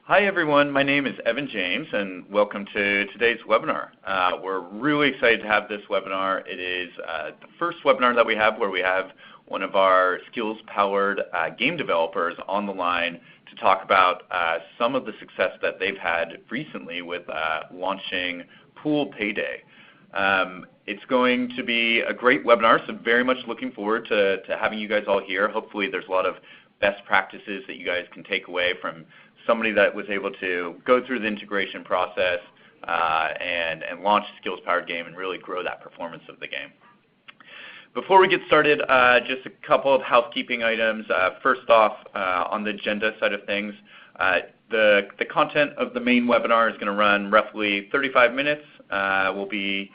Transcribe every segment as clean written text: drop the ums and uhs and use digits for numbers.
Hi everyone, my name is Evan James and welcome to today's webinar. We're really excited to have this webinar. It is the first webinar that we have where we have one of our Skillz-powered game developers on the line to talk about some of the success that they've had recently with launching Payday. It's going to be a great webinar, so very much looking forward to having you guys all here. Hopefully there's a lot of best practices that you guys can take away from somebody that was able to go through the integration process and launch a Skillz-powered game and really grow that performance of the game. Before we get started, just a couple of housekeeping items. First off, on the agenda side of things, the content of the main webinar is going to run roughly 35 minutes. We'll be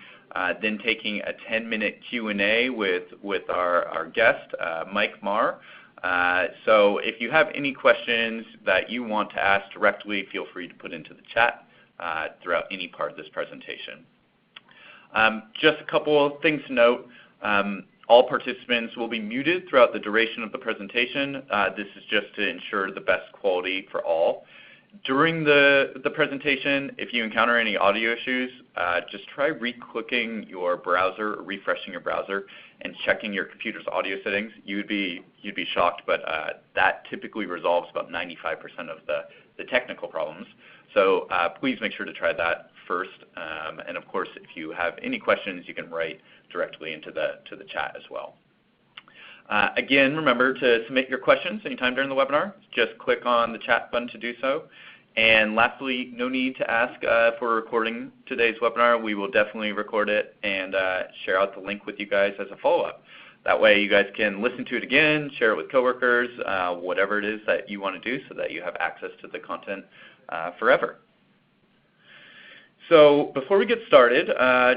then taking a 10-minute Q&A with our guest, Mike Marr. So if you have any questions that you want to ask directly, feel free to put into the chat throughout any part of this presentation. Just a couple of things to note. All participants will be muted throughout the duration of the presentation. This is just to ensure the best quality for all. During the presentation, if you encounter any audio issues, just try re-clicking your browser or refreshing your browser and checking your computer's audio settings. You'd be shocked, but that typically resolves about 95% of the technical problems. So please make sure to try that first. And of course, if you have any questions, you can write directly into the chat as well. Again, remember to submit your questions anytime during the webinar. Just click on the chat button to do so. And lastly, no need to ask for recording today's webinar. We will definitely record it and share out the link with you guys as a follow-up. That way you guys can listen to it again, share it with coworkers, whatever it is that you want to do so that you have access to the content forever. So before we get started,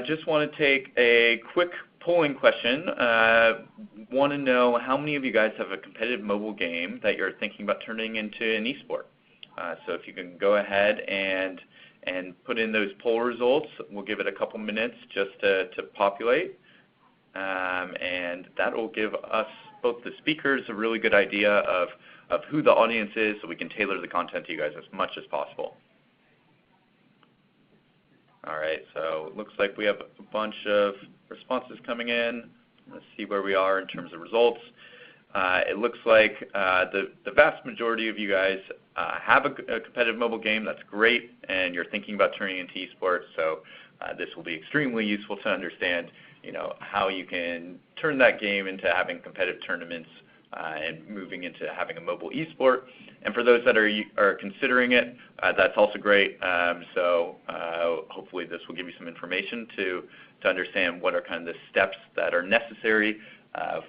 just want to take a quick polling question. Want to know how many of you guys have a competitive mobile game that you're thinking about turning into an esport. So if you can go ahead and put in those poll results, we'll give it a couple minutes just to populate. And that will give us, both the speakers, a really good idea of who the audience is so we can tailor the content to you guys as much as possible. All right, so it looks like we have a bunch of responses coming in. Let's see where we are in terms of results. It looks like the vast majority of you guys have a competitive mobile game. That's great, and you're thinking about turning into esports. So this will be extremely useful to understand, how you can turn that game into having competitive tournaments and moving into having a mobile esport. And for those that are considering it, that's also great. So hopefully this will give you some information to understand what are kind of the steps that are necessary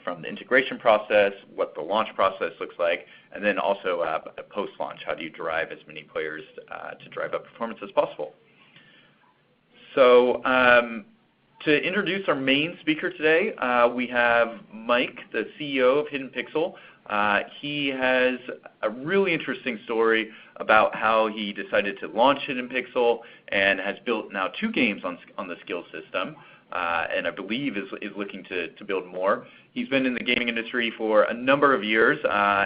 from the integration process, what the launch process looks like, and then also post-launch, how do you drive as many players to drive up performance as possible. So to introduce our main speaker today, we have Mike, the CEO of Hidden Pixel. He has a really interesting story about how he decided to launch Hidden Pixel and has built now 2 games on the Skillz system. And I believe is looking to build more. He's been in the gaming industry for a number of years.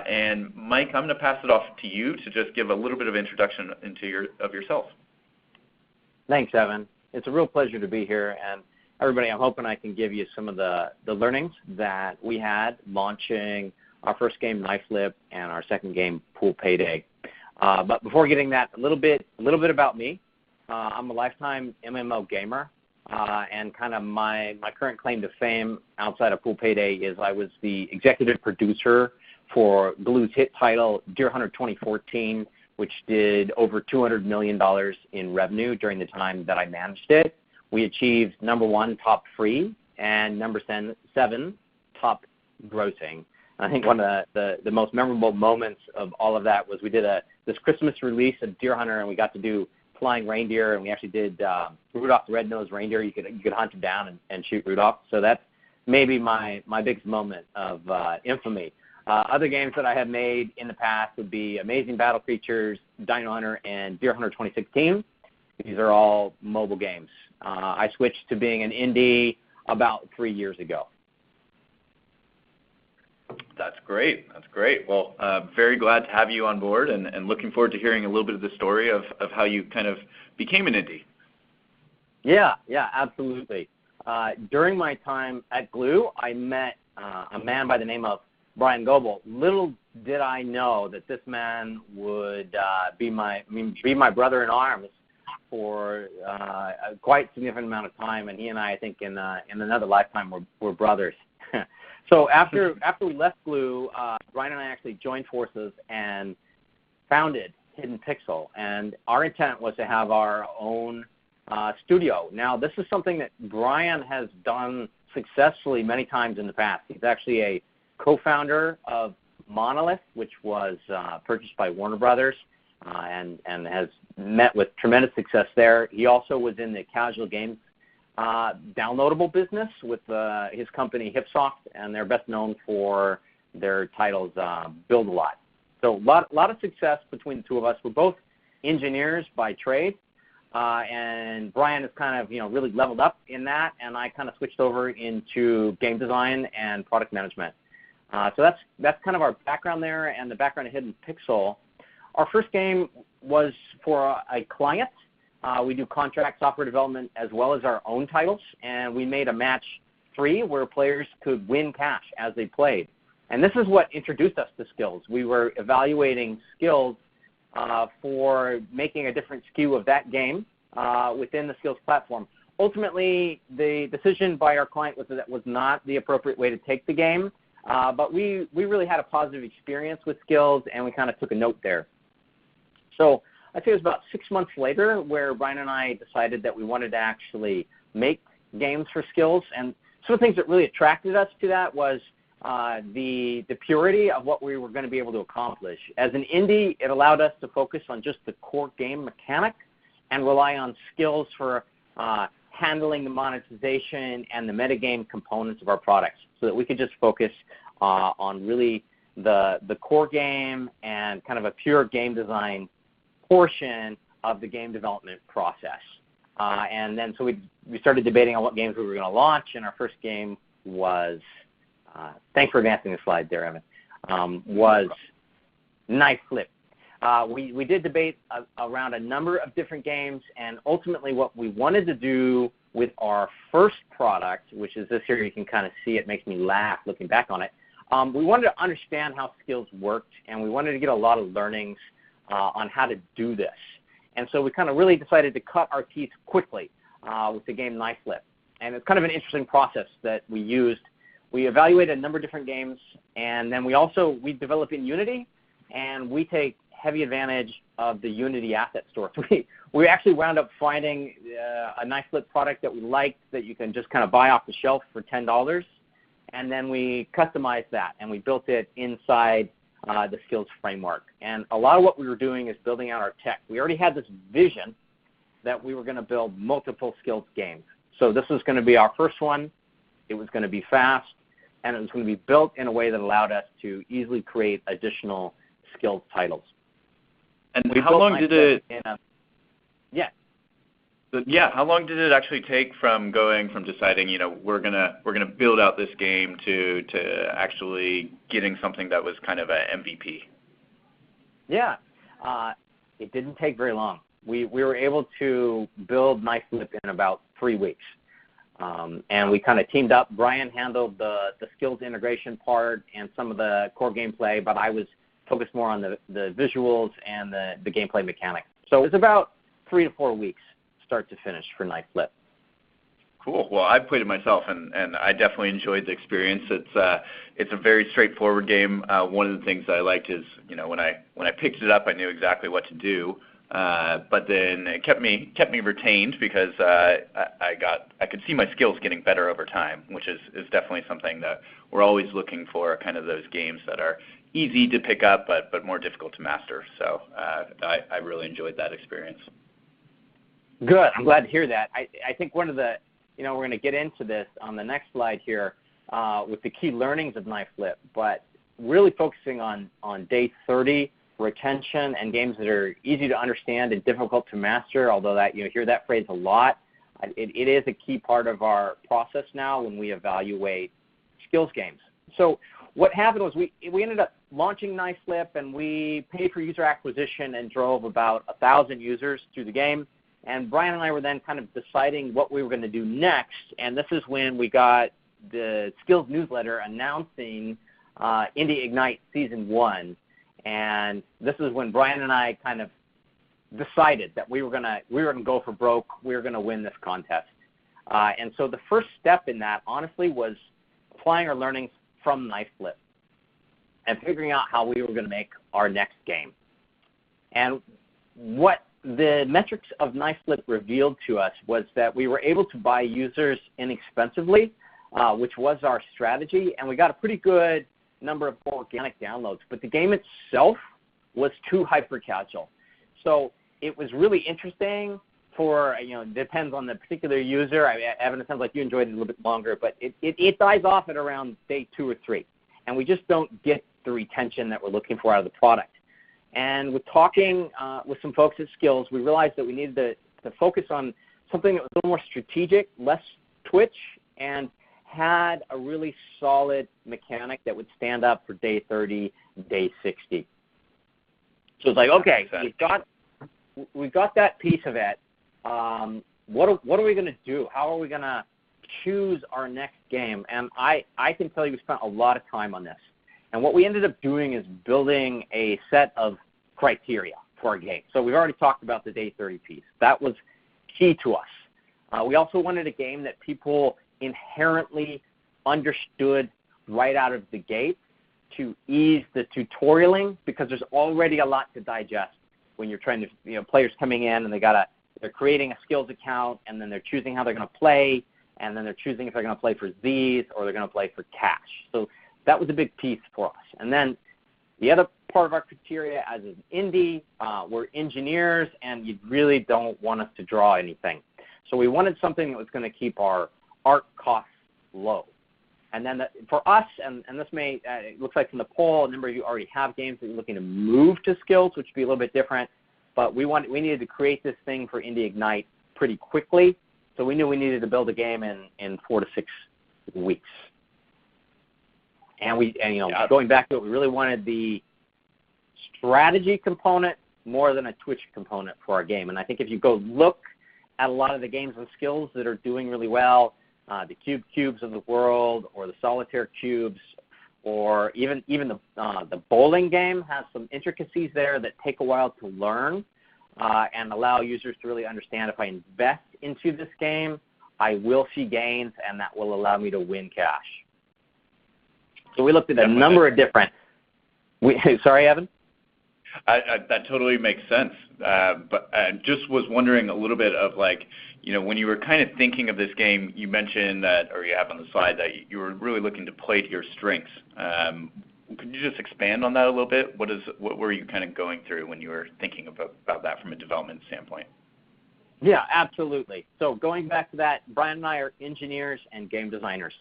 And Mike, I'm going to pass it off to you to just give a little bit of introduction of yourself. Thanks, Evan. It's a real pleasure to be here. And everybody, I'm hoping I can give you some of the learnings that we had launching our first game, Knife Flip, and our second game, Payday. But before getting that, a little bit about me. I'm a lifetime MMO gamer. And kind of my current claim to fame outside of Payday is I was the executive producer for Glue's hit title Deer Hunter 2014, which did over $200 million in revenue during the time that I managed it. We achieved #1 top free and #7 top grossing. I think one of the most memorable moments of all of that was we did this Christmas release of Deer Hunter, and we got to do flying reindeer, and we actually did Rudolph the Red-Nosed Reindeer. You could hunt him down and shoot Rudolph. So that's maybe my biggest moment of infamy. Other games that I have made in the past would be Amazing Battle Creatures, Dino Hunter, and Deer Hunter 2016. These are all mobile games. I switched to being an indie about 3 years ago. That's great. That's great. Well, very glad to have you on board, and looking forward to hearing a little bit of the story of how you kind of became an indie. Yeah, absolutely. During my time at Glue, I met a man by the name of Brian Goebel. Little did I know that this man would be my brother in arms for a quite significant amount of time, and he and I think in another lifetime were brothers. So after we left Glue, Brian and I actually joined forces and founded Hidden Pixel, and our intent was to have our own studio. Now, this is something that Brian has done successfully many times in the past. He's actually a co-founder of Monolith, which was purchased by Warner Brothers, and has met with tremendous success there. He also was in the casual games downloadable business with his company Hipsoft, and they're best known for their titles Build-A-Lot. So a lot of success between the two of us. We're both engineers by trade, and Brian has kind of really leveled up in that, and I kind of switched over into game design and product management. So that's kind of our background there, and the background of Hidden Pixel. Our first game was for a client. We do contract software development as well as our own titles, and we made a match 3 where players could win cash as they played. And this is what introduced us to Skillz. We were evaluating Skillz for making a different SKU of that game within the Skillz platform. Ultimately, the decision by our client was that it was not the appropriate way to take the game, but we really had a positive experience with Skillz, and we kind of took a note there. So I'd say it was about 6 months later where Brian and I decided that we wanted to actually make games for Skillz. And some of the things that really attracted us to that was the purity of what we were going to be able to accomplish. As an indie, it allowed us to focus on just the core game mechanic and rely on Skillz for handling the monetization and the metagame components of our products, so that we could just focus on really the core game and kind of a pure game design portion of the game development process. And then so we started debating on what games we were going to launch, and our first game was, thanks for advancing the slide there, Evan, was Knife Flip. We did debate around a number of different games, and ultimately what we wanted to do with our first product, which is this here, you can kind of see it makes me laugh looking back on it, we wanted to understand how Skillz worked, and we wanted to get a lot of learnings on how to do this. And so we kind of really decided to cut our teeth quickly with the game Knife Flip. And it's kind of an interesting process that we used. We evaluated a number of different games, and then we develop in Unity, and we take heavy advantage of the Unity asset store. We actually wound up finding a Knife Flip product that we liked that you can just kind of buy off the shelf for $10, and then we customized that, and we built it inside the Skillz framework. And a lot of what we were doing is building out our tech. We already had this vision that we were going to build multiple Skillz games. So this was going to be our first one. It was going to be fast, and it was going to be built in a way that allowed us to easily create additional Skillz titles. And how long did it? How long did it actually take from deciding, we're gonna build out this game to actually getting something that was kind of an MVP? Yeah, it didn't take very long. We were able to build Knife Flip in about 3 weeks, and we kind of teamed up. Brian handled the Skillz integration part and some of the core gameplay, but I was focused more on the visuals and the gameplay mechanics. So it was about 3 to 4 weeks, start to finish, for Knife Flip. Cool. Well, I've played it myself, and I definitely enjoyed the experience. It's a very straightforward game. One of the things that I liked is, when I picked it up, I knew exactly what to do. But then it kept me retained because I could see my skills getting better over time, which is definitely something that we're always looking for, kind of those games that are easy to pick up but more difficult to master. So I really enjoyed that experience. Good. I'm glad to hear that. I think one of the, we're going to get into this on the next slide here with the key learnings of Knife Flip, but really focusing on day 30, retention and games that are easy to understand and difficult to master, although that you hear that phrase a lot. It is a key part of our process now when we evaluate Skillz games. So what happened was we ended up launching KnifeFlip, and we paid for user acquisition and drove about 1,000 users through the game. And Brian and I were then kind of deciding what we were going to do next, and this is when we got the Skillz newsletter announcing Indie Ignite Season 1. And this is when Brian and I kind of decided that we were gonna go for broke. We were gonna win this contest. And so the first step in that, honestly, was applying our learnings from KnifeFlip and figuring out how we were going to make our next game. And what the metrics of KnifeFlip revealed to us was that we were able to buy users inexpensively, which was our strategy, and we got a pretty good number of organic downloads. But the game itself was too hyper-casual. So it was really interesting for, depends on the particular user. Evan, it sounds like you enjoyed it a little bit longer, but it dies off at around day 2 or 3. And we just don't get the retention that we're looking for out of the product. And with talking with some folks at Skillz, we realized that we needed to focus on something that was a little more strategic, less twitch, and had a really solid mechanic that would stand up for day 30, day 60. So it's like, okay, we've got that piece of it. What are we going to do? How are we going to choose our next game? And I can tell you we spent a lot of time on this. And what we ended up doing is building a set of criteria for our game. So we've already talked about the day 30 piece. That was key to us. We also wanted a game that people inherently understood right out of the gate to ease the tutorialing, because there's already a lot to digest when you're trying to, players coming in and they're creating a Skillz account, and then they're choosing how they're going to play, and then they're choosing if they're going to play for Z's or they're going to play for cash. So that was a big piece for us. And then the other part of our criteria as an indie, we're engineers, and you really don't want us to draw anything. So we wanted something that was going to keep our art costs low. And then for us, and this may, it looks like from the poll, a number of you already have games that you're looking to move to Skillz, which would be a little bit different. But we needed to create this thing for Indie Ignite pretty quickly. So we knew we needed to build a game in 4 to 6 weeks. And going back to it, we really wanted the strategy component more than a twitch component for our game. And I think if you go look at a lot of the games on Skillz that are doing really well, the Cubes of the world, or the Solitaire Cubes, or even the bowling game has some intricacies there that take a while to learn and allow users to really understand, if I invest into this game, I will see gains, and that will allow me to win cash. So we looked at a number of different. Sorry, Evan? That totally makes sense. But I just was wondering a little bit of when you were kind of thinking of this game, you mentioned that, or you have on the slide, that you were really looking to play to your strengths. Could you just expand on that a little bit? What were you kind of going through when you were thinking about that from a development standpoint? Yeah, absolutely. So going back to that, Brian and I are engineers and game designers.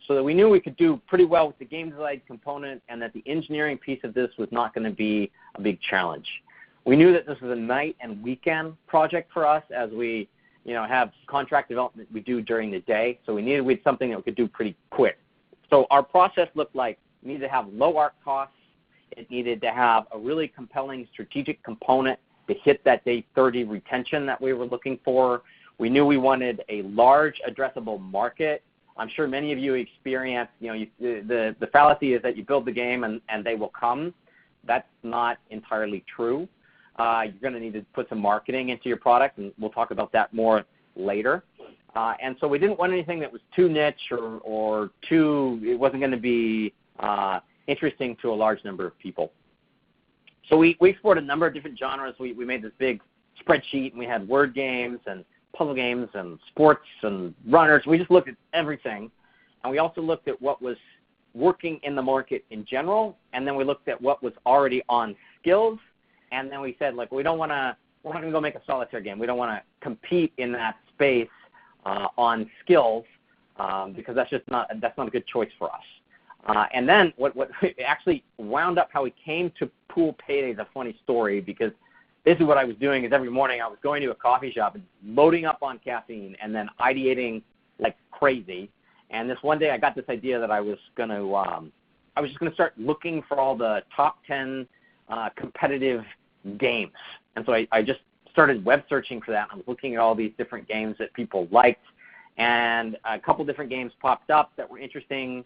So that we knew we could do pretty well with the game design component, and that the engineering piece of this was not going to be a big challenge. We knew that this was a night and weekend project for us, as we have contract development we do during the day. So we had something that we could do pretty quick. So our process looked like it needed to have low art costs. It needed to have a really compelling strategic component to hit that day 30 retention that we were looking for. We knew we wanted a large addressable market. I'm sure many of you experience, the fallacy is that you build the game and they will come. That's not entirely true. You're going to need to put some marketing into your product, and we'll talk about that more later. And so we didn't want anything that was too niche or it wasn't going to be interesting to a large number of people. So we explored a number of different genres. We made this big spreadsheet, and we had word games and puzzle games and sports and runners. We just looked at everything. And we also looked at what was working in the market in general, and then we looked at what was already on Skillz, and then we said, we're not going to go make a solitaire game. We don't want to compete in that space on Skillz because that's not a good choice for us. And then what actually wound up how we came to Pool Payday is a funny story, because basically what I was doing is every morning I was going to a coffee shop and loading up on caffeine and then ideating like crazy. And this one day I got this idea that I was going to I was just going to start looking for all the top 10 competitive games. And so I just started web searching for that. I was looking at all these different games that people liked, and a couple different games popped up that were interesting.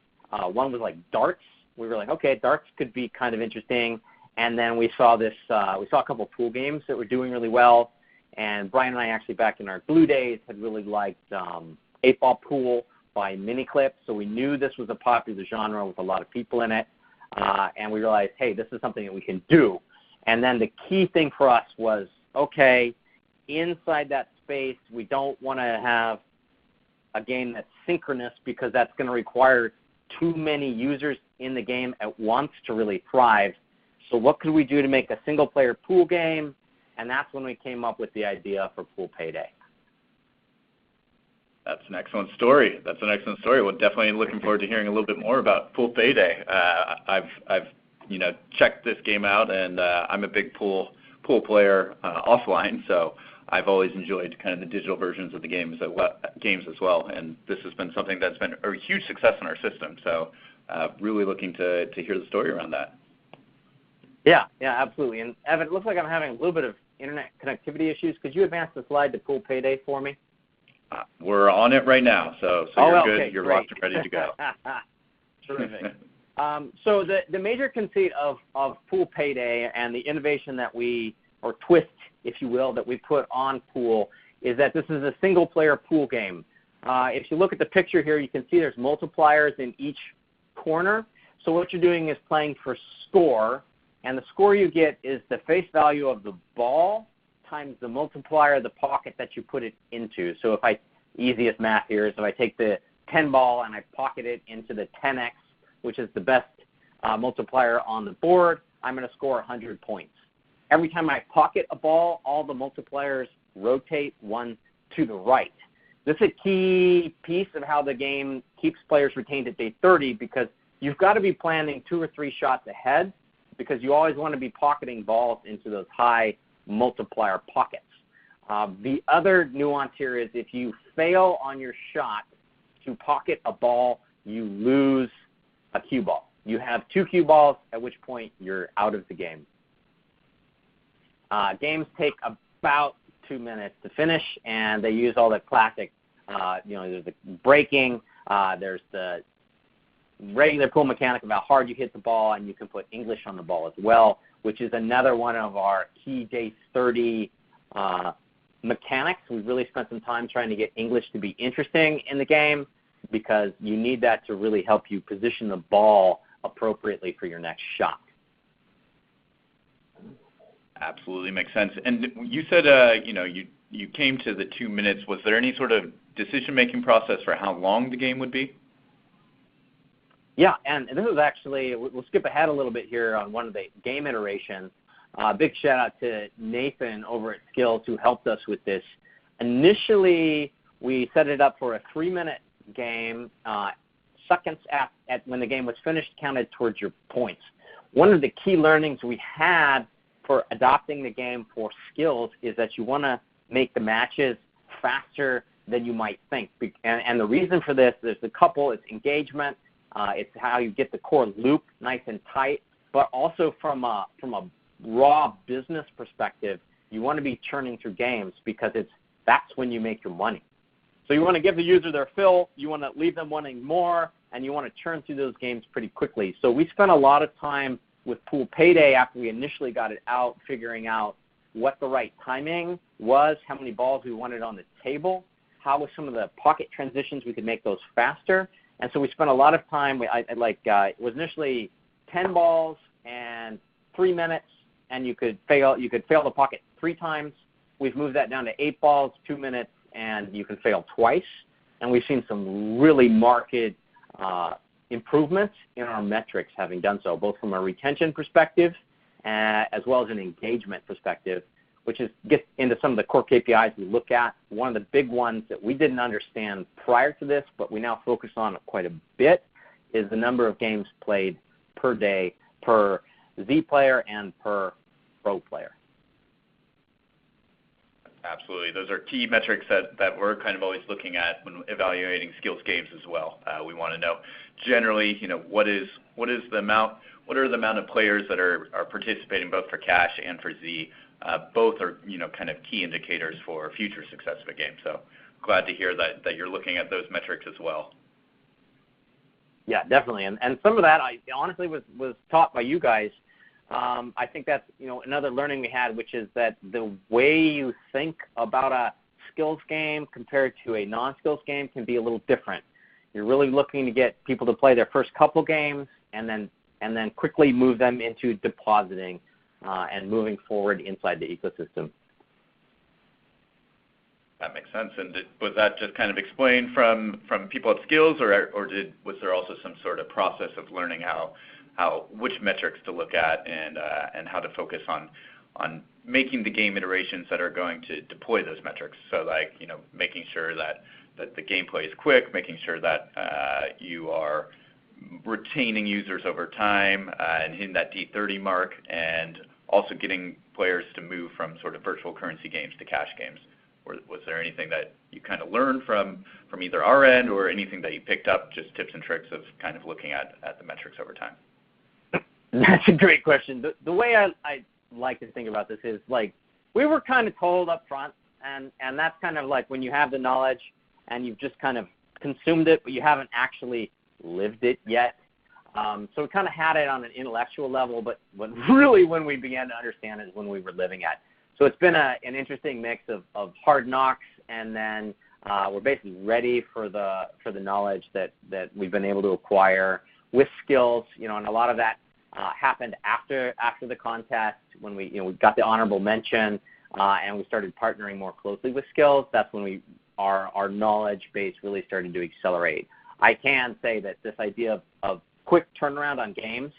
One was like darts. We were like, okay, darts could be kind of interesting. And then we saw we saw a couple of pool games that were doing really well. And Brian and I actually back in our Glue days had really liked 8-ball pool by Miniclip. So we knew this was a popular genre with a lot of people in it. And we realized, hey, this is something that we can do. And then the key thing for us was, okay, inside that space, we don't want to have a game that's synchronous because that's going to require too many users in the game at once to really thrive. So what could we do to make a single-player pool game? And that's when we came up with the idea for Pool Payday. That's an excellent story. Well, definitely looking forward to hearing a little bit more about Pool Payday. I've checked this game out, and I'm a big pool player offline, so I've always enjoyed kind of the digital versions of the games as well. And this has been something that's been a huge success in our system. So really looking to hear the story around that. Yeah, absolutely. And Evan, it looks like I'm having a little bit of internet connectivity issues. Could you advance the slide to Pool Payday for me? We're on it right now, so you're good. Okay, you're great. locked and ready to go. Terrific. So the major conceit of Pool Payday and the innovation that or twist, if you will, that we put on Pool is that this is a single-player pool game. If you look at the picture here, you can see there's multipliers in each corner. So what you're doing is playing for score, and the score you get is the face value of the ball times the multiplier of the pocket that you put it into. So easiest math here is if I take the 10 ball and I pocket it into the 10x, which is the best multiplier on the board, I'm going to score 100 points. Every time I pocket a ball, all the multipliers rotate one to the right. This is a key piece of how the game keeps players retained at day 30 because you've got to be planning 2 or 3 shots ahead because you always want to be pocketing balls into those high multiplier pockets. The other nuance here is if you fail on your shot to pocket a ball, you lose a cue ball. You have 2 cue balls, at which point you're out of the game. Games take about 2 minutes to finish, and they use all the classic, there's the breaking, there's the regular pool mechanic about how hard you hit the ball, and you can put English on the ball as well, which is another one of our key day 30 mechanics. We've really spent some time trying to get English to be interesting in the game because you need that to really help you position the ball appropriately for your next shot. Absolutely makes sense. And you said, you came to the 2 minutes. Was there any sort of decision-making process for how long the game would be? Yeah, and this is actually, we'll skip ahead a little bit here on one of the game iterations. Big shout out to Nathan over at Skillz who helped us with this. Initially, we set it up for a 3-minute game. Seconds at when the game was finished counted towards your points. One of the key learnings we had for adopting the game for Skillz is that you want to make the matches faster than you might think. And the reason for this, there's a couple. It's engagement. It's how you get the core loop nice and tight. But also from a raw business perspective, you want to be churning through games because that's when you make your money. So you want to give the user their fill, you want to leave them wanting more, and you want to churn through those games pretty quickly. So we spent a lot of time with Pool Payday after we initially got it out, figuring out what the right timing was, how many balls we wanted on the table, how with some of the pocket transitions we could make those faster. And so we spent a lot of time, it was initially 10 balls and 3 minutes, and you could fail the pocket 3 times. We've moved that down to 8 balls, 2 minutes, and you can fail twice. And we've seen some really marked improvements in our metrics having done so, both from a retention perspective as well as an engagement perspective, which gets into some of the core KPIs we look at. One of the big ones that we didn't understand prior to this, but we now focus on quite a bit, is the number of games played per day per Z player and per pro player. Absolutely. Those are key metrics that we're kind of always looking at when evaluating Skillz games as well. We want to know generally, what are the amount of players that are participating both for cash and for Z. Both are, kind of key indicators for future success of a game. So glad to hear that you're looking at those metrics as well. Yeah, definitely. And some of that I honestly was taught by you guys. I think that's another learning we had, which is that the way you think about a Skillz game compared to a non-Skillz game can be a little different. You're really looking to get people to play their first couple games and then quickly move them into depositing and moving forward inside the ecosystem. That makes sense. And was that just kind of explained from people at Skillz, or was there also some sort of process of learning which metrics to look at and how to focus on making the game iterations that are going to deploy those metrics? So making sure that the gameplay is quick, making sure that you are retaining users over time and hitting that D30 mark, and also getting players to move from sort of virtual currency games to cash games. Was there anything that you kind of learned from either our end, or anything that you picked up, just tips and tricks of kind of looking at the metrics over time? That's a great question. The way I like to think about this is we were kind of told up front, and that's kind of like when you have the knowledge and you've just kind of consumed it, but you haven't actually lived it yet. So we kind of had it on an intellectual level, but really when we began to understand it is when we were living it. So it's been an interesting mix of hard knocks, and then we're basically ready for the knowledge that we've been able to acquire with Skillz, and a lot of that happened after the contest when we got the honorable mention and we started partnering more closely with Skillz. That's when our knowledge base really started to accelerate. I can say that this idea of quick turnaround on games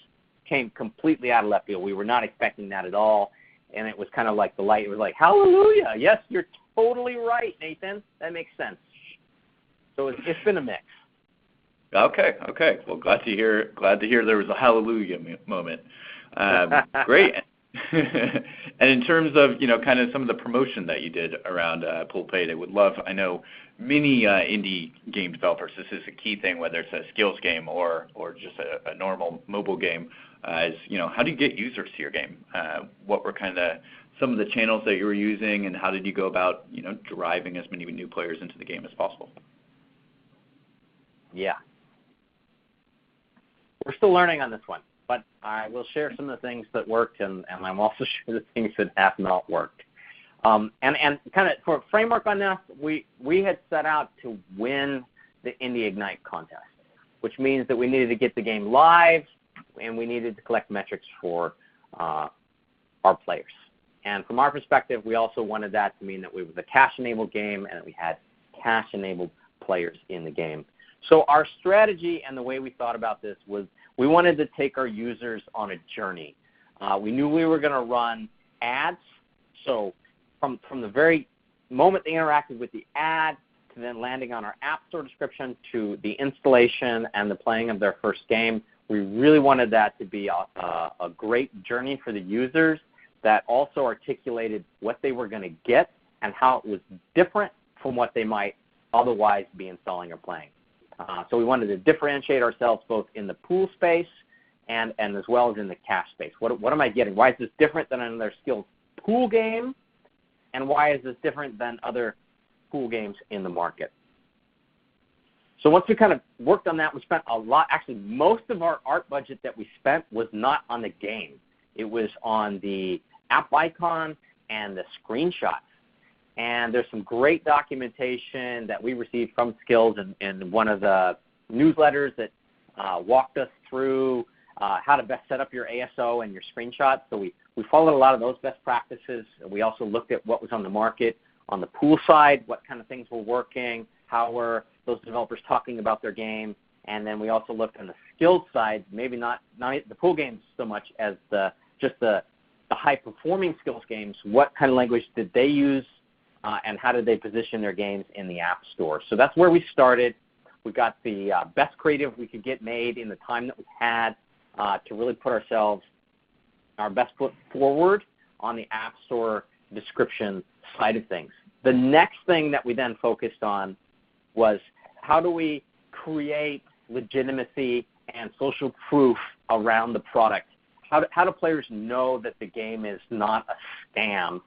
came completely out of left field. We were not expecting that at all. And it was kind of like the light. It was like, hallelujah. Yes, you're totally right, Nathan. That makes sense. So it's been a mix. Okay. Well, glad to hear there was a hallelujah moment. Great. And in terms of, kind of some of the promotion that you did around Payday, I know many indie game developers, this is a key thing, whether it's a Skillz game or just a normal mobile game, how do you get users to your game? What were kind of some of the channels that you were using, and how did you go about, driving as many new players into the game as possible? Yeah. We're still learning on this one, but I will share some of the things that worked, and I'm also share the things that have not worked. And kind of for a framework on this, we had set out to win the Indie Ignite contest, which means that we needed to get the game live, and we needed to collect metrics for our players. And from our perspective, we also wanted that to mean that we was a cash-enabled game and that we had cash-enabled players in the game. So our strategy and the way we thought about this was we wanted to take our users on a journey. We knew we were going to run ads. So from the very moment they interacted with the ad to then landing on our App Store description to the installation and the playing of their first game, we really wanted that to be a great journey for the users that also articulated what they were going to get and how it was different from what they might otherwise be installing or playing. So we wanted to differentiate ourselves both in the pool space and as well as in the cash space. What am I getting? Why is this different than another Skillz pool game? And why is this different than other pool games in the market? So once we kind of worked on that, we spent a lot. Actually, most of our art budget that we spent was not on the game. It was on the app icon and the screenshots. And there's some great documentation that we received from Skillz in one of the newsletters that walked us through how to best set up your ASO and your screenshots. So we followed a lot of those best practices. We also looked at what was on the market on the pool side, what kind of things were working, how were those developers talking about their game. And then we also looked on the Skillz side, maybe not the pool games so much as just the high-performing Skillz games. What kind of language did they use? And how did they position their games in the App Store? So that's where we started. We got the best creative we could get made in the time that we had to really put our best foot forward on the App Store description side of things. The next thing that we then focused on was how do we create legitimacy and social proof around the product? How do players know that the game is not a scam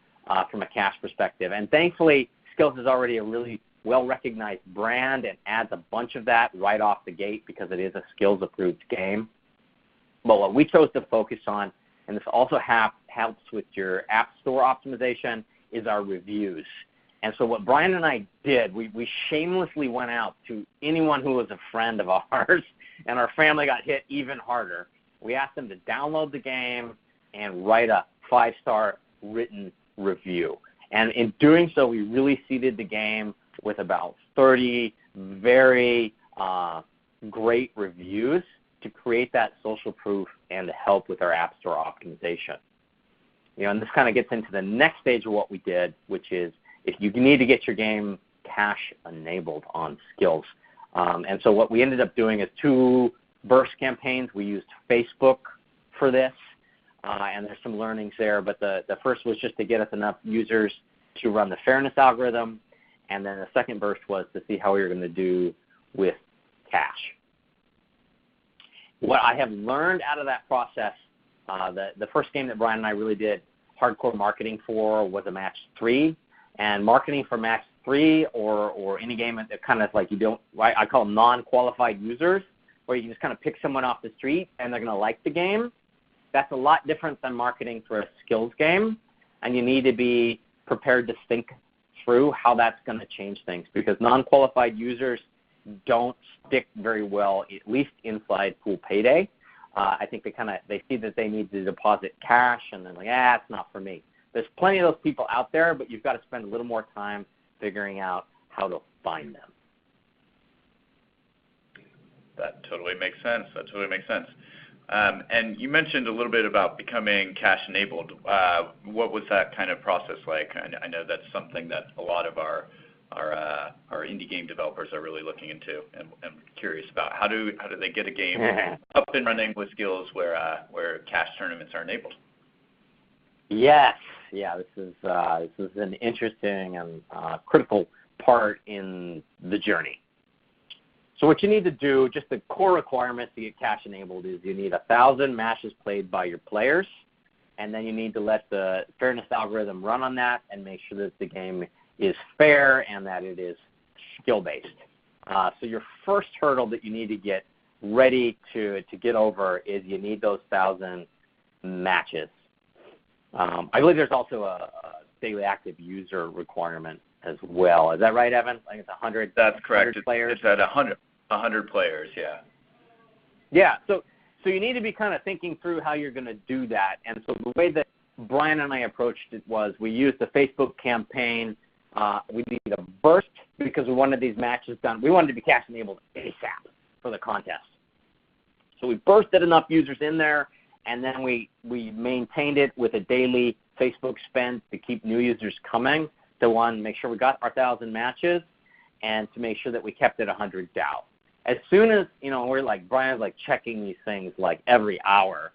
from a cash perspective? And thankfully, Skillz is already a really well-recognized brand and adds a bunch of that right off the gate because it is a Skillz-approved game. But what we chose to focus on, and this also helps with your App Store optimization, is our reviews. And so what Brian and I did, we shamelessly went out to anyone who was a friend of ours, and our family got hit even harder. We asked them to download the game and write a 5-star written review. And in doing so, we really seeded the game with about 30 very great reviews to create that social proof and to help with our App Store optimization. And this kind of gets into the next stage of what we did, which is if you need to get your game cash enabled on Skillz. And so what we ended up doing is 2 burst campaigns. We used Facebook for this, and there's some learnings there. But the first was just to get us enough users to run the fairness algorithm, and then the second burst was to see how we were going to do with cash. What I have learned out of that process, the first game that Brian and I really did hardcore marketing for was a match 3. And marketing for match 3 or any game that kind of like I call them non-qualified users, where you can just kind of pick someone off the street and they're going to like the game. That's a lot different than marketing for a Skillz game, and you need to be prepared to think through how that's going to change things, because non-qualified users don't stick very well, at least inside Pool Payday. I think they see that they need to deposit cash, and then it's not for me. There's plenty of those people out there, but you've got to spend a little more time figuring out how to find them. That totally makes sense. And you mentioned a little bit about becoming cash-enabled. What was that kind of process like? I know that's something that a lot of our indie game developers are really looking into, and curious about how do they get a game up and running with Skillz where cash tournaments are enabled? Yes, this is an interesting and critical part in the journey. So what you need to do, just the core requirements to get cash enabled, is you need 1,000 matches played by your players, and then you need to let the fairness algorithm run on that and make sure that the game is fair and that it is skill-based. So your first hurdle that you need to get ready to get over is you need those 1,000 matches. I believe there's also a daily active user requirement as well. Is that right, Evan? I think it's 100. That's correct. 100 players. It's at 100 players. Yeah. Yeah. So you need to be kind of thinking through how you're going to do that. And so the way that Brian and I approached it was we used the Facebook campaign. We needed a burst because we wanted these matches done. We wanted to be cash enabled ASAP for the contest. So we bursted enough users in there, and then we maintained it with a daily Facebook spend to keep new users coming. To make sure we got our 1,000 matches, and to make sure that we kept it 100 DAO. As soon as we're like Brian's checking these things every hour,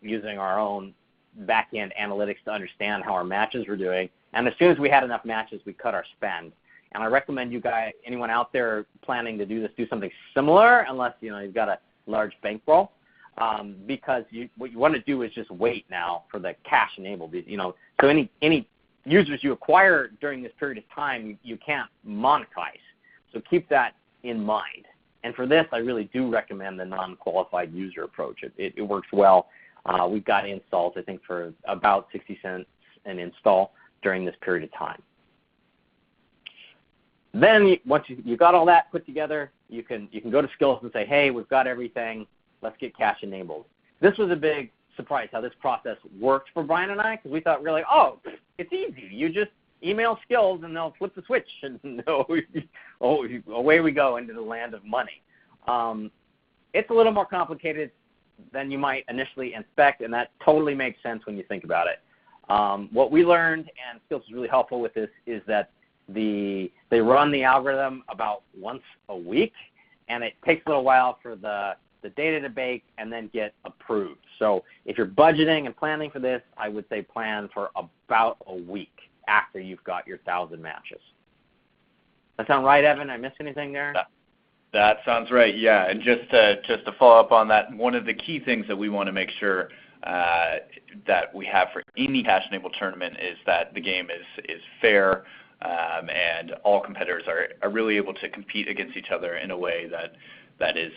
using our own back-end analytics to understand how our matches were doing. And as soon as we had enough matches, we cut our spend. And I recommend you guys, anyone out there planning to do this, do something similar, unless you've got a large bankroll, because what you want to do is just wait now for the cash enabled. So any users you acquire during this period of time, you can't monetize. So keep that in mind. And for this, I really do recommend the non-qualified user approach. It works well. We've got installs, I think, for about 60 cents an install during this period of time. Then once you got all that put together, you can go to Skillz and say, hey, we've got everything. Let's get cash enabled. This was a big surprise how this process worked for Brian and I, because we thought really, it's easy. You just email Skillz and they'll flip the switch and away we go into the land of money. It's a little more complicated than you might initially expect, and that totally makes sense when you think about it. What we learned, and Skillz is really helpful with this, is that they run the algorithm about once a week, and it takes a little while for the the data to bake, and then get approved. So if you're budgeting and planning for this, I would say plan for about a week after you've got your 1,000 matches. That sound right, Evan? I missed anything there? That sounds right, yeah. And just to follow up on that, one of the key things that we want to make sure that we have for any cash-enabled tournament is that the game is fair, and all competitors are really able to compete against each other in a way that is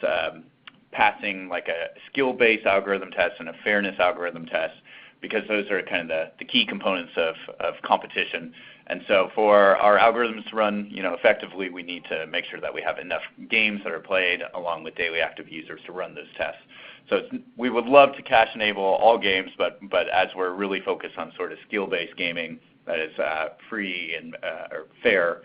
passing like a skill-based algorithm test and a fairness algorithm test, because those are kind of the key components of competition. And so for our algorithms to run effectively, we need to make sure that we have enough games that are played along with daily active users to run those tests. So we would love to cash enable all games, but as we're really focused on sort of skill-based gaming that is free and or fair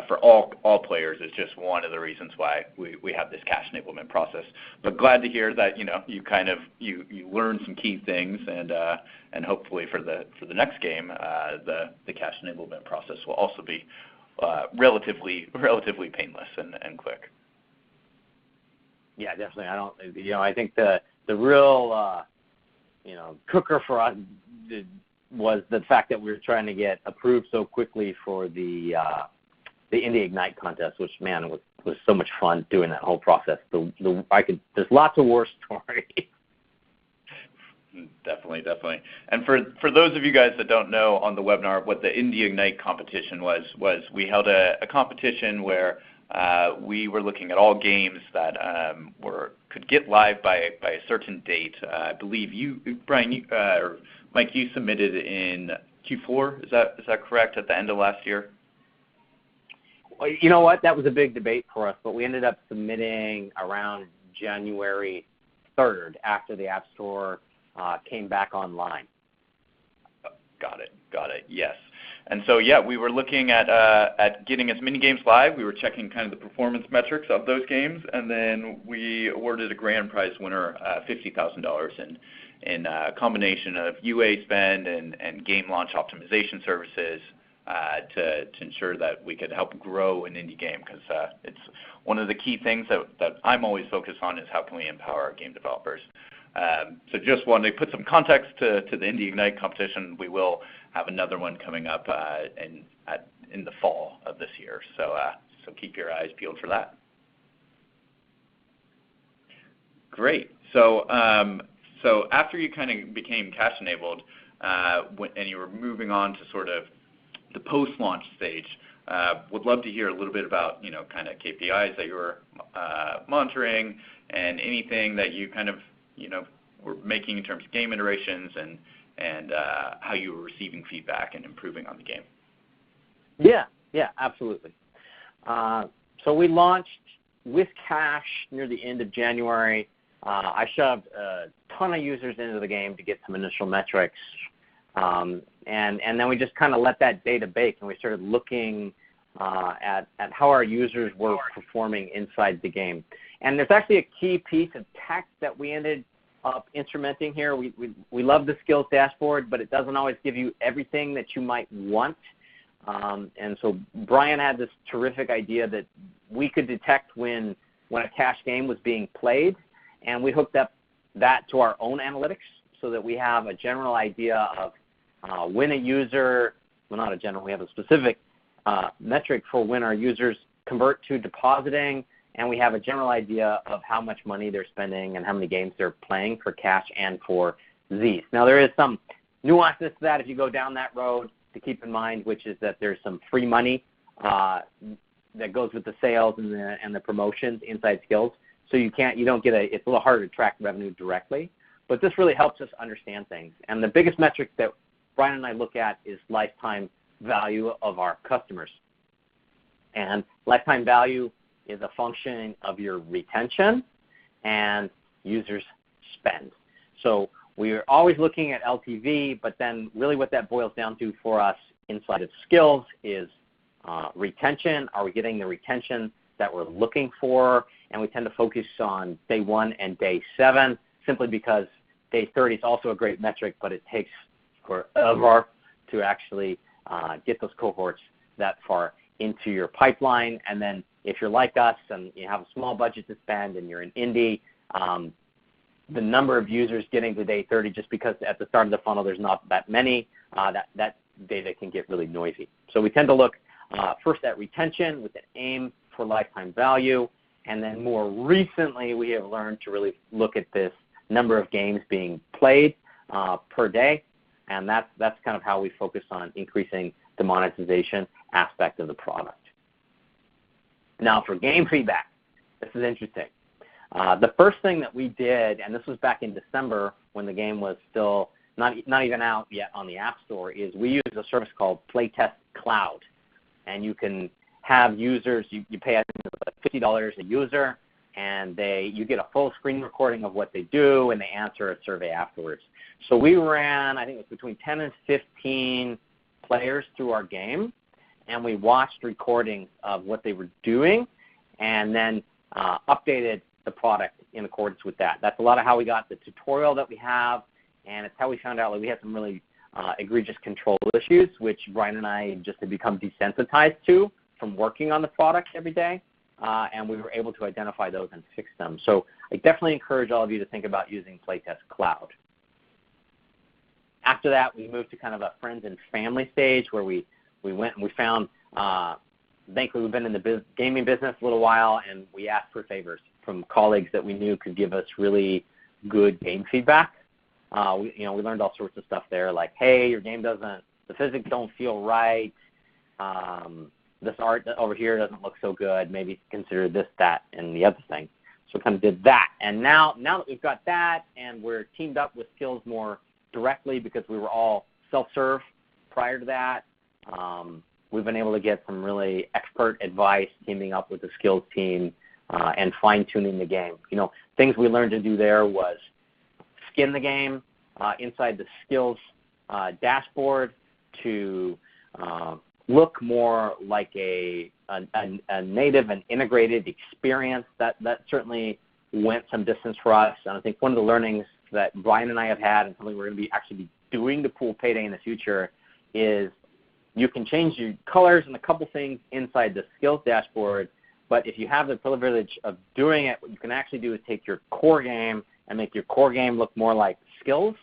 for all players, is just one of the reasons why we have this cash enablement process. But glad to hear that you learned some key things, and hopefully for the next game, the cash enablement process will also be relatively painless and quick. Yeah, definitely. I think the real cooker for us was the fact that we were trying to get approved so quickly for the Indie Ignite contest, which, man, was so much fun doing that whole process. There's lots of war stories. Definitely. And for those of you guys that don't know on the webinar what the Indie Ignite competition was we held a competition where we were looking at all games that could get live by a certain date. I believe you, Brian, or Mike, you submitted in Q4. Is that correct? At the end of last year? Well, you know what? That was a big debate for us, but we ended up submitting around January 3rd after the App Store came back online. Got it. Yes. And so, yeah, we were looking at getting as many games live. We were checking kind of the performance metrics of those games, and then we awarded a grand prize winner $50,000 in a combination of UA spend and game launch optimization services to ensure that we could help grow an indie game, because it's one of the key things that I'm always focused on is how can we empower our game developers. So just wanted to put some context to the Indie Ignite competition. We will have another one coming up in the fall of this year, so keep your eyes peeled for that. Great. So after you kind of became cash enabled and you were moving on to sort of the post-launch stage, would love to hear a little bit about kind of KPIs that you were monitoring and anything that you kind of were making in terms of game iterations and how you were receiving feedback and improving on the game. Yeah, absolutely. So we launched with cash near the end of January. I shoved a ton of users into the game to get some initial metrics, and then we just kind of let that data bake, and we started looking at how our users were performing inside the game. And there's actually a key piece of tech that we ended up instrumenting here. We love the Skillz dashboard, but it doesn't always give you everything that you might want. And so Brian had this terrific idea that we could detect when a cash game was being played, and we hooked up that to our own analytics so that we have a general idea of when a user, well, not a general, we have a specific metric for when our users convert to depositing, and we have a general idea of how much money they're spending and how many games they're playing for cash and for Z's. Now, there is some nuances to that if you go down that road to keep in mind, which is that there's some free money that goes with the sales and the promotions inside Skillz. So you don't get it's a little harder to track revenue directly, but this really helps us understand things. And the biggest metric that Brian and I look at is lifetime value of our customers. And lifetime value is a function of your retention and users spend. So we're always looking at LTV, but then really what that boils down to for us inside of Skillz is retention. Are we getting the retention that we're looking for? And we tend to focus on day 1 and day 7, simply because day 30 is also a great metric, but it takes forever to actually get those cohorts that far into your pipeline. And then if you're like us and you have a small budget to spend and you're an indie, the number of users getting to day 30, just because at the start of the funnel there's not that many, that data can get really noisy. So we tend to look first at retention with an aim for lifetime value, and then more recently we have learned to really look at this number of games being played per day, and that's kind of how we focus on increasing the monetization aspect of the product. Now for game feedback, this is interesting. The first thing that we did, and this was back in December when the game was still not even out yet on the App Store, is we use a service called Playtest Cloud. And you can have users, you pay I think $50 a user, and you get a full screen recording of what they do, and they answer a survey afterwards. So we ran, I think it was between 10 and 15 players through our game, and we watched recordings of what they were doing and then updated the product in accordance with that. That's a lot of how we got the tutorial that we have, and it's how we found out that we had some really egregious control issues, which Brian and I just had become desensitized to from working on the product every day, and we were able to identify those and fix them. So I definitely encourage all of you to think about using Playtest Cloud. After that, we moved to kind of a friends and family stage where we went and we found, thankfully we've been in the gaming business a little while, and we asked for favors from colleagues that we knew could give us really good game feedback. We learned all sorts of stuff there, like, hey, your game the physics don't feel right. This art over here doesn't look so good. Maybe consider this, that, and the other thing. So we kind of did that. And now that we've got that, and we're teamed up with Skillz more directly because we were all self-serve prior to that, we've been able to get some really expert advice teaming up with the Skillz team and fine-tuning the game. Things we learned to do there was skin the game inside the Skillz dashboard to look more like a native and integrated experience. That certainly went some distance for us. And I think one of the learnings that Brian and I have had, and something we're going to be actually doing to pool Payday in the future, is you can change your colors and a couple things inside the Skillz dashboard, but if you have the privilege of doing it, what you can actually do is take your core game and make your core game look more like Skillz.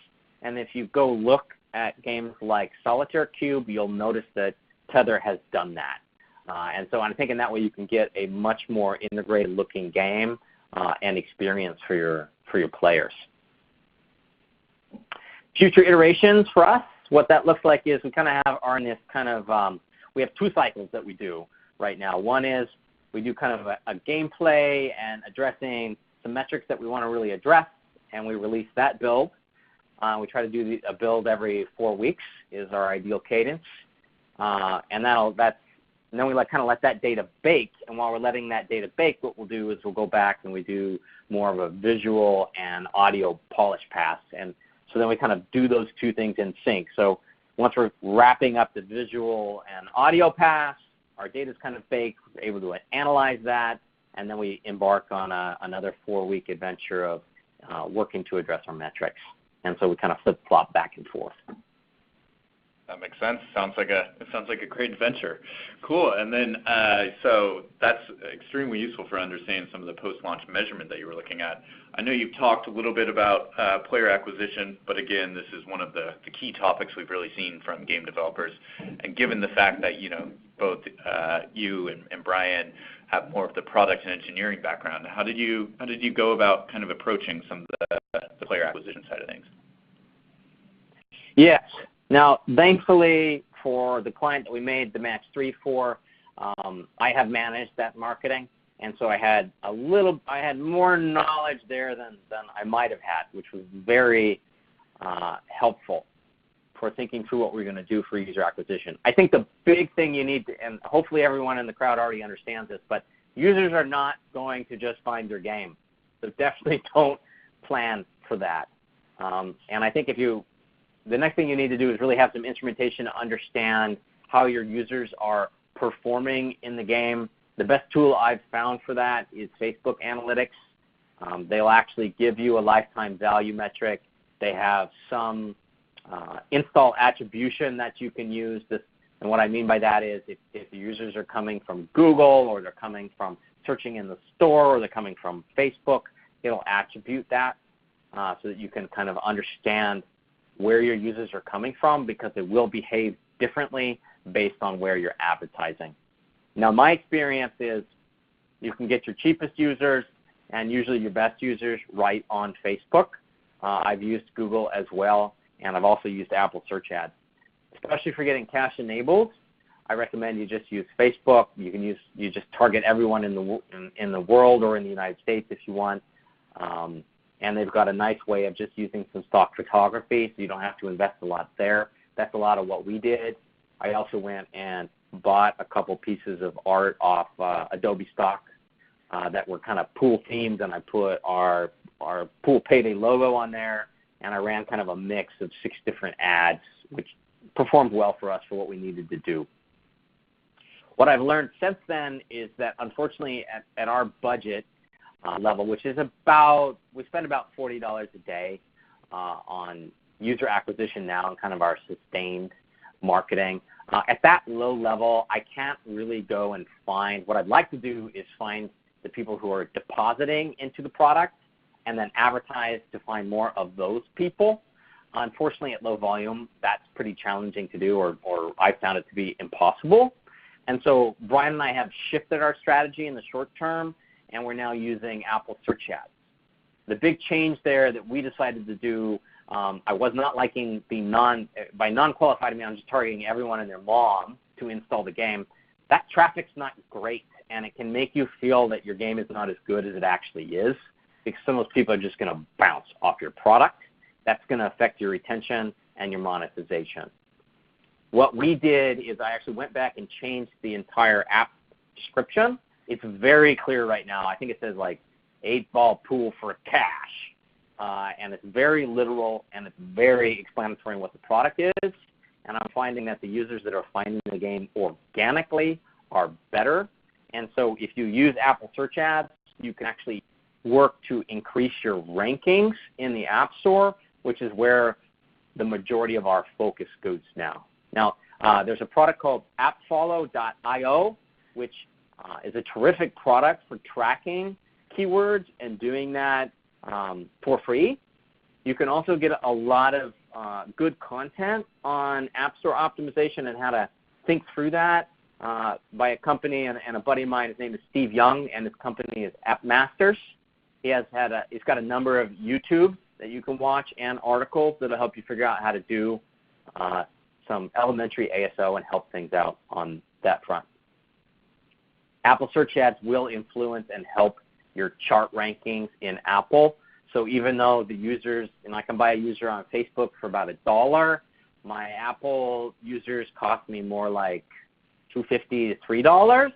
And if you go look at games like Solitaire Cube, you'll notice that Tether has done that. And so I'm thinking that way you can get a much more integrated looking game and experience for your players. Future iterations for us, what that looks like is we kind of are in this kind of, we have two cycles that we do right now. One is we do kind of a gameplay and addressing some metrics that we want to really address, and we release that build. We try to do a build every 4 weeks is our ideal cadence. And then we kind of let that data bake, and while we're letting that data bake, what we'll do is we'll go back and we do more of a visual and audio polish pass. And so then we kind of do those two things in sync. So once we're wrapping up the visual and audio pass, our data is kind of baked, we're able to analyze that, and then we embark on another 4-week adventure of working to address our metrics. And so we kind of flip-flop back and forth. That makes sense. It sounds like a great venture. Cool. And then so that's extremely useful for understanding some of the post-launch measurement that you were looking at. I know you've talked a little bit about player acquisition, but again, this is one of the key topics we've really seen from game developers. And given the fact that both you and Brian have more of the product and engineering background, how did you go about kind of approaching some of the player acquisition side of things? Yes. Now, thankfully, for the client that we made the match 3 for, I have managed that marketing, and so I had more knowledge there than I might have had, which was very helpful for thinking through what we're going to do for user acquisition. I think the big thing you need to, and hopefully everyone in the crowd already understands this, but users are not going to just find your game, so definitely don't plan for that. And I think the next thing you need to do is really have some instrumentation to understand how your users are performing in the game. The best tool I've found for that is Facebook Analytics. They'll actually give you a lifetime value metric. They have some install attribution that you can use. And what I mean by that is if the users are coming from Google, or they're coming from searching in the store, or they're coming from Facebook, it'll attribute that so that you can kind of understand where your users are coming from, because it will behave differently based on where you're advertising. Now, my experience is you can get your cheapest users and usually your best users right on Facebook. I've used Google as well, and I've also used Apple search ads. Especially for getting cache enabled, I recommend you just use Facebook. You just target everyone in the world or in the United States if you want. And they've got a nice way of just using some stock photography, so you don't have to invest a lot there. That's a lot of what we did. I also went and bought a couple pieces of art off Adobe stock that were kind of pool themed, and I put our pool Payday logo on there, and I ran kind of a mix of 6 different ads, which performed well for us for what we needed to do. What I've learned since then is that, unfortunately, at our budget level, which is we spend about $40 a day on user acquisition now and kind of our sustained marketing. At that low level, I can't really go and find. What I'd like to do is find the people who are depositing into the product and then advertise to find more of those people. Unfortunately, at low volume, that's pretty challenging to do, or I found it to be impossible. And so Brian and I have shifted our strategy in the short term, and we're now using Apple search ads. The big change there that we decided to do, I was not liking by non-qualified, I mean I'm just targeting everyone and their mom to install the game. That traffic's not great, and it can make you feel that your game is not as good as it actually is, because some of those people are just going to bounce off your product. That's going to affect your retention and your monetization. What we did is I actually went back and changed the entire app description. It's very clear right now. I think it says like 8-ball pool for cash. And it's very literal, and it's very explanatory on what the product is. And I'm finding that the users that are finding the game organically are better. And so if you use Apple search ads, you can actually work to increase your rankings in the App Store, which is where the majority of our focus goes now. Now, there's a product called appfollow.io, which is a terrific product for tracking keywords and doing that for free. You can also get a lot of good content on App Store optimization and how to think through that by a company and a buddy of mine. His name is Steve Young, and his company is App Masters. He's got a number of YouTube that you can watch and articles that will help you figure out how to do some elementary ASO and help things out on that front. Apple search ads will influence and help your chart rankings in Apple. So even though the users, and I can buy a user on Facebook for about $1, my Apple users cost me more like $2.50 to $3.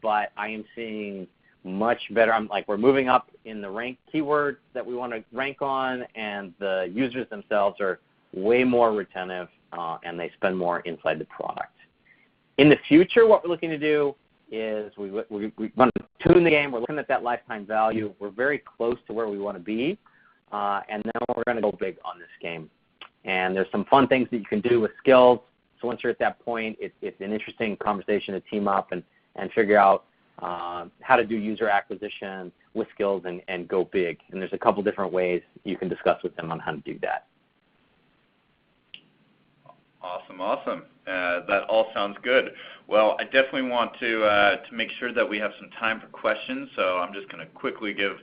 But I am seeing much better. We're moving up in the rank keywords that we want to rank on, and the users themselves are way more retentive, and they spend more inside the product. In the future, what we're looking to do is we want to tune the game. We're looking at that lifetime value. We're very close to where we want to be, and then we're going to go big on this game. And there's some fun things that you can do with Skillz. So once you're at that point, it's an interesting conversation to team up and figure out how to do user acquisition with Skillz and go big. And there's a couple different ways you can discuss with them on how to do that. Awesome. That all sounds good. Well, I definitely want to make sure that we have some time for questions, so I'm just going to quickly give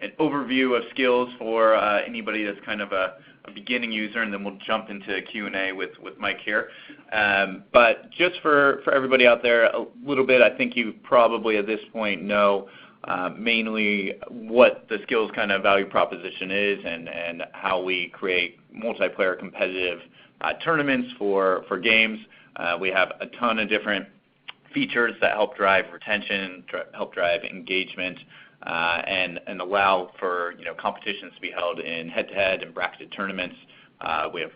an overview of Skillz for anybody that's kind of a beginning user, and then we'll jump into Q&A with Mike here. But just for everybody out there, a little bit, I think you probably at this point know mainly what the Skillz kind of value proposition is and how we create multiplayer competitive tournaments for games. We have a ton of different features that help drive retention, help drive engagement, and allow for competitions to be held in head-to-head and bracketed tournaments. We have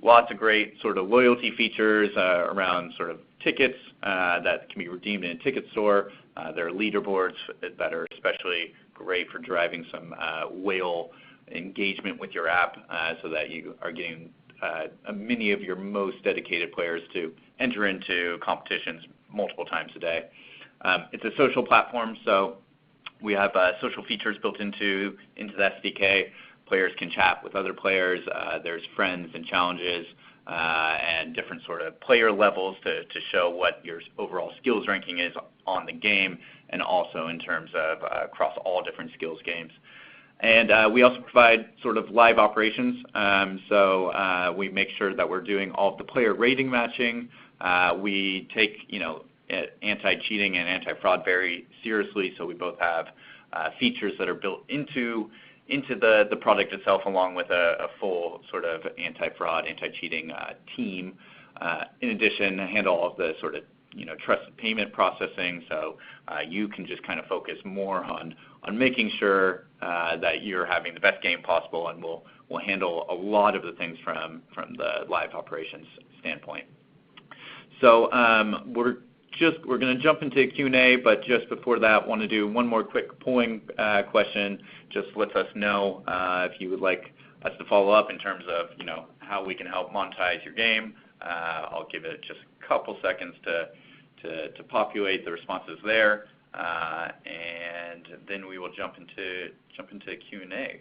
lots of great sort of loyalty features around sort of tickets that can be redeemed in a ticket store. There are leaderboards that are especially great for driving some whale engagement with your app so that you are getting many of your most dedicated players to enter into competitions multiple times a day. It's a social platform, so We have social features built into the SDK. Players can chat with other players. There's friends and challenges and different sort of player levels to show what your overall skills ranking is on the game, and also in terms of across all different skills games. And we also provide sort of live operations. So we make sure that we're doing all of the player rating matching. We take, anti-cheating and anti-fraud very seriously. So we both have features that are built into the product itself, along with a full sort of anti-fraud, anti-cheating team. In addition, handle all of the sort of trusted payment processing, so you can just kind of focus more on making sure that you're having the best game possible, and we'll handle a lot of the things from the live operations standpoint. So we're going to jump into Q&A, but just before that, want to do one more quick polling question. Just lets us know if you would like us to follow up in terms of how we can help monetize your game. I'll give it just a couple seconds to populate the responses there, and then we will jump into Q&A.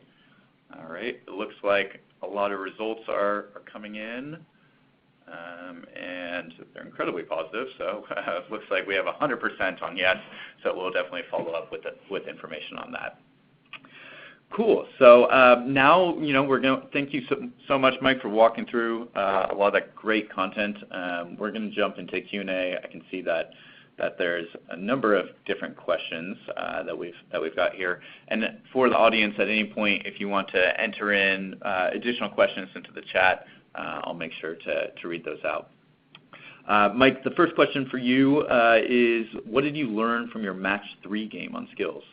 All right, it looks like a lot of results are coming in, and they're incredibly positive. So it looks like we have 100% on yes. So we'll definitely follow up with information on that. Cool. So now, we're going to thank you so much, Mike, for walking through a lot of that great content. We're going to jump into Q&A. I can see that there's a number of different questions that we've got here. And for the audience, at any point, if you want to enter in additional questions into the chat, I'll make sure to read those out. Mike, the first question for you is, what did you learn from your Match 3 game on Skillz?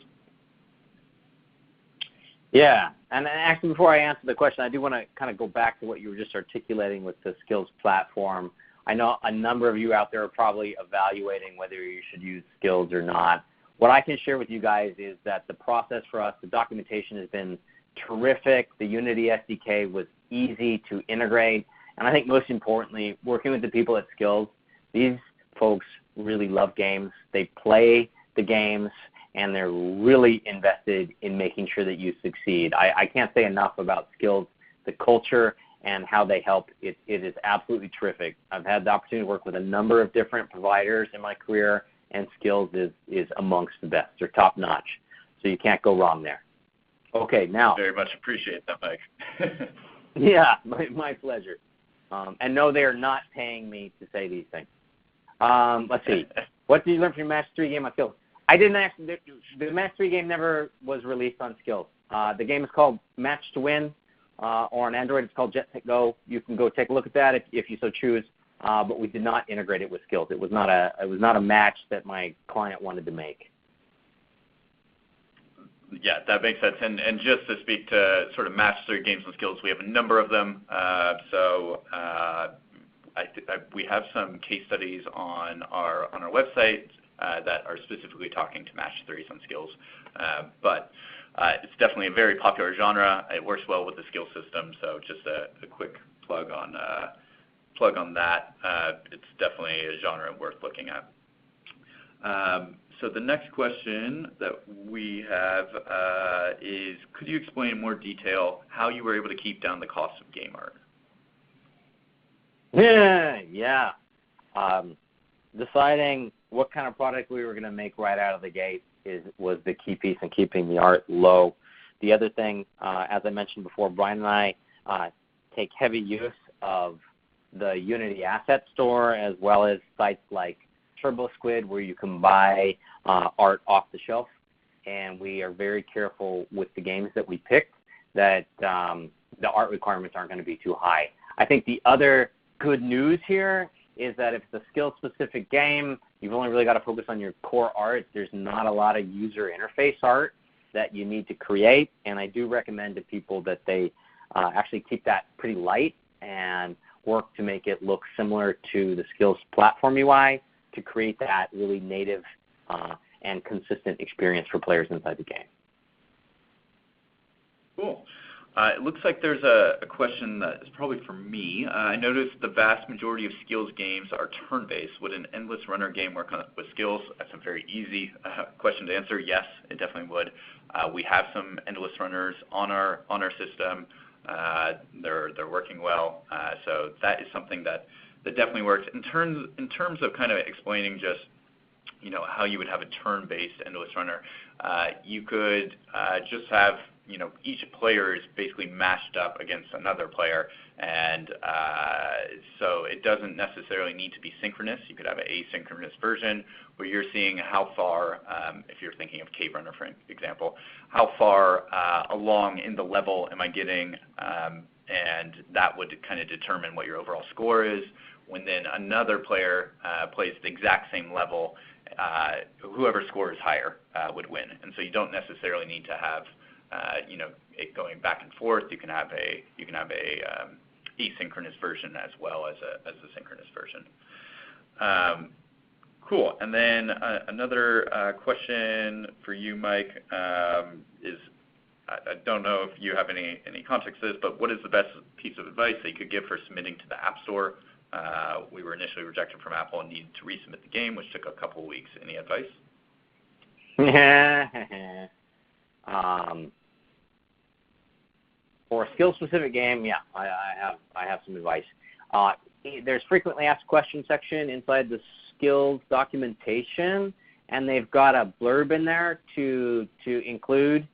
Yeah, and actually before I answer the question, I do want to kind of go back to what you were just articulating with the Skillz platform. I know a number of you out there are probably evaluating whether you should use Skillz or not. What I can share with you guys is that the process for us, the documentation has been terrific. The Unity SDK was easy to integrate. And I think most importantly, working with the people at Skillz, these folks really love games. They play the games, and they're really invested in making sure that you succeed. I can't say enough about Skillz, the culture, and how they help. It is absolutely terrific. I've had the opportunity to work with a number of different providers in my career, and Skillz is amongst the best. They're top-notch, so you can't go wrong there. Okay, now. Very much appreciate that, Mike. Yeah, my pleasure. And no, they are not paying me to say these things. Let's see. What did you learn from your Match 3 game on Skillz? I didn't actually. The Match 3 game never was released on Skillz. The game is called Match to Win, or on Android it's called Jet Set Go. You can go take a look at that if you so choose. But we did not integrate it with Skillz. It was not a match that my client wanted to make. Yeah, that makes sense. And just to speak to sort of Match 3 games on Skillz, we have a number of them. We have some case studies on our website that are specifically talking to Match 3s on Skillz. But it's definitely a very popular genre. It works well with the skill system. So just a quick plug on that. It's definitely a genre worth looking at. So the next question that we have is, could you explain in more detail how you were able to keep down the cost of game art? Yeah. Deciding what kind of product we were going to make right out of the gate was the key piece in keeping the art low. The other thing, as I mentioned before, Brian and I take heavy use of the Unity Asset Store, as well as sites like TurboSquid, where you can buy art off the shelf. And we are very careful with the games that we pick that the art requirements aren't going to be too high. I think the other good news here is that if it's a skill-specific game, you've only really got to focus on your core art. There's not a lot of user interface art that you need to create, and I do recommend to people that they actually keep that pretty light and work to make it look similar to the Skillz platform UI to create that really native and consistent experience for players inside the game. Cool. It looks like there's a question that is probably for me. I noticed the vast majority of Skillz games are turn-based. Would an endless runner game work with Skillz? That's a very easy question to answer. Yes, it definitely would. We have some endless runners on our system. They're working well. So that is something that definitely works. In terms of kind of explaining just how you would have a turn-based endless runner, you could just have each player is basically matched up against another player, and so it doesn't necessarily need to be synchronous. You could have an asynchronous version where you're seeing how far, if you're thinking of Cave Runner for example, how far along in the level am I getting, and that would kind of determine what your overall score is. When then another player plays the exact same level, whoever scores higher would win. And so you don't necessarily need to have it going back and forth. You can have a asynchronous version as well as a synchronous version. Cool. And then another question for you, Mike, is I don't know if you have any context to this, but what is the best piece of advice that you could give for submitting to the App Store? We were initially rejected from Apple and needed to resubmit the game, which took a couple of weeks. Any advice? For a skill-specific game, yeah, I have some advice. There's frequently asked questions section inside the Skillz documentation, and they've got a blurb in there to include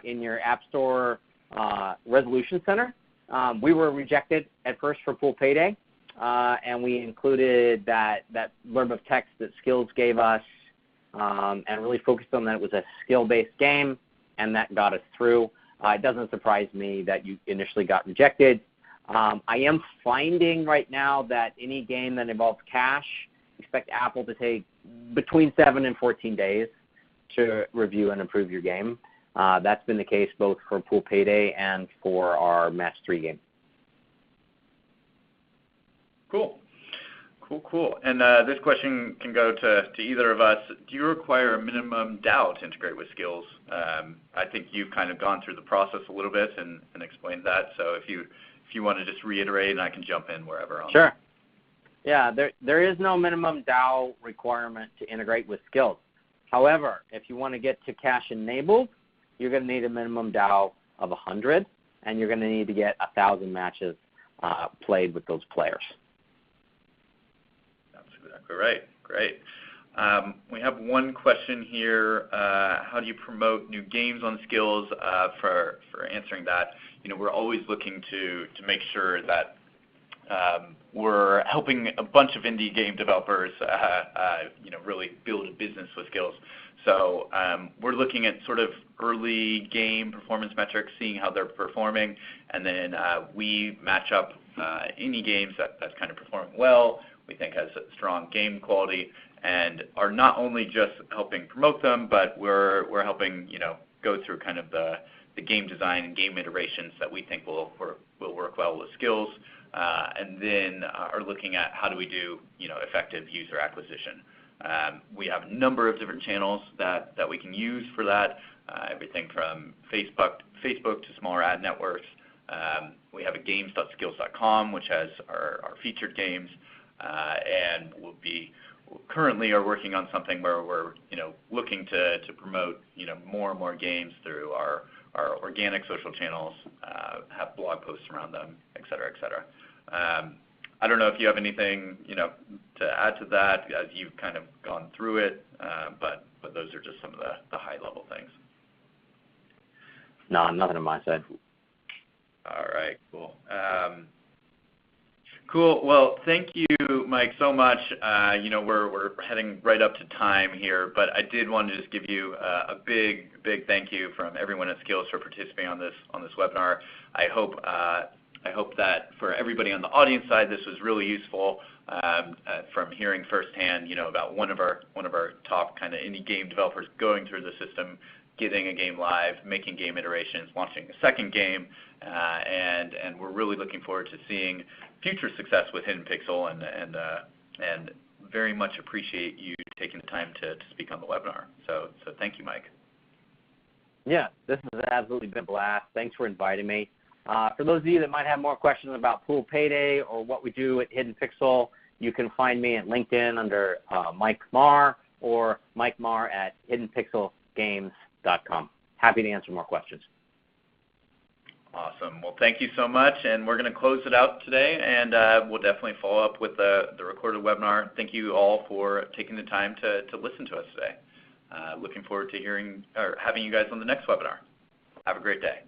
in your App Store resolution center. We were rejected at first for Payday, and we included that blurb of text that Skillz gave us, and really focused on that it was a skill-based game, and that got us through. It doesn't surprise me that you initially got rejected. I am finding right now that any game that involves cash, expect Apple to take between 7 and 14 days to review and approve your game. That's been the case both for Pool Payday and for our Match 3 game. Cool. And this question can go to either of us. Do you require a minimum DAO to integrate with Skillz? I think you've kind of gone through the process a little bit and explained that. So if you want to just reiterate, and I can jump in wherever. Sure. Yeah, there is no minimum DAO requirement to integrate with Skillz. However, if you want to get to cash enabled, you're going to need a minimum DAO of 100, and you're going to need to get 1,000 matches played with those players. Right, great. We have one question here. How do you promote new games on Skillz? For answering that, we're always looking to make sure that we're helping a bunch of indie game developers, really build a business with Skillz. So we're looking at sort of early game performance metrics, seeing how they're performing, and then we match up any games that's kind of performing well, we think has strong game quality, and are not only just helping promote them, but we're helping go through kind of the game design and game iterations that we think will work well with Skillz, and then are looking at how do we do effective user acquisition. We have a number of different channels that we can use for that, everything from Facebook to smaller ad networks. We have a games.skillz.com, which has our featured games. And we currently are working on something where we're looking to promote more and more games through our organic social channels, have blog posts around them, et cetera, et cetera. I don't know if you have anything to add to that as you've kind of gone through it, but those are just some of the high level things. No, nothing on my side. All right, cool. Cool. Well, thank you, Mike, so much. We're heading right up to time here, but I did want to just give you a big thank you from everyone at Skillz for participating on this webinar. I hope that for everybody on the audience side, this was really useful from hearing firsthand, about one of our top kind of indie game developers going through the system, getting a game live, making game iterations, launching a second game, and we're really looking forward to seeing future success with Hidden Pixel, and very much appreciate you taking the time to speak on the webinar. So thank you, Mike. Yeah, this has absolutely been a blast. Thanks for inviting me. For those of you that might have more questions about Pool Payday or what we do at Hidden Pixel, you can find me at LinkedIn under Mike Marr or Mike Marr at hiddenpixelgames.com. Happy to answer more questions. Awesome. Well, thank you so much, and we're going to close it out today, and we'll definitely follow up with the recorded webinar. Thank you all for taking the time to listen to us today. Looking forward to hearing or having you guys on the next webinar. Have a great day.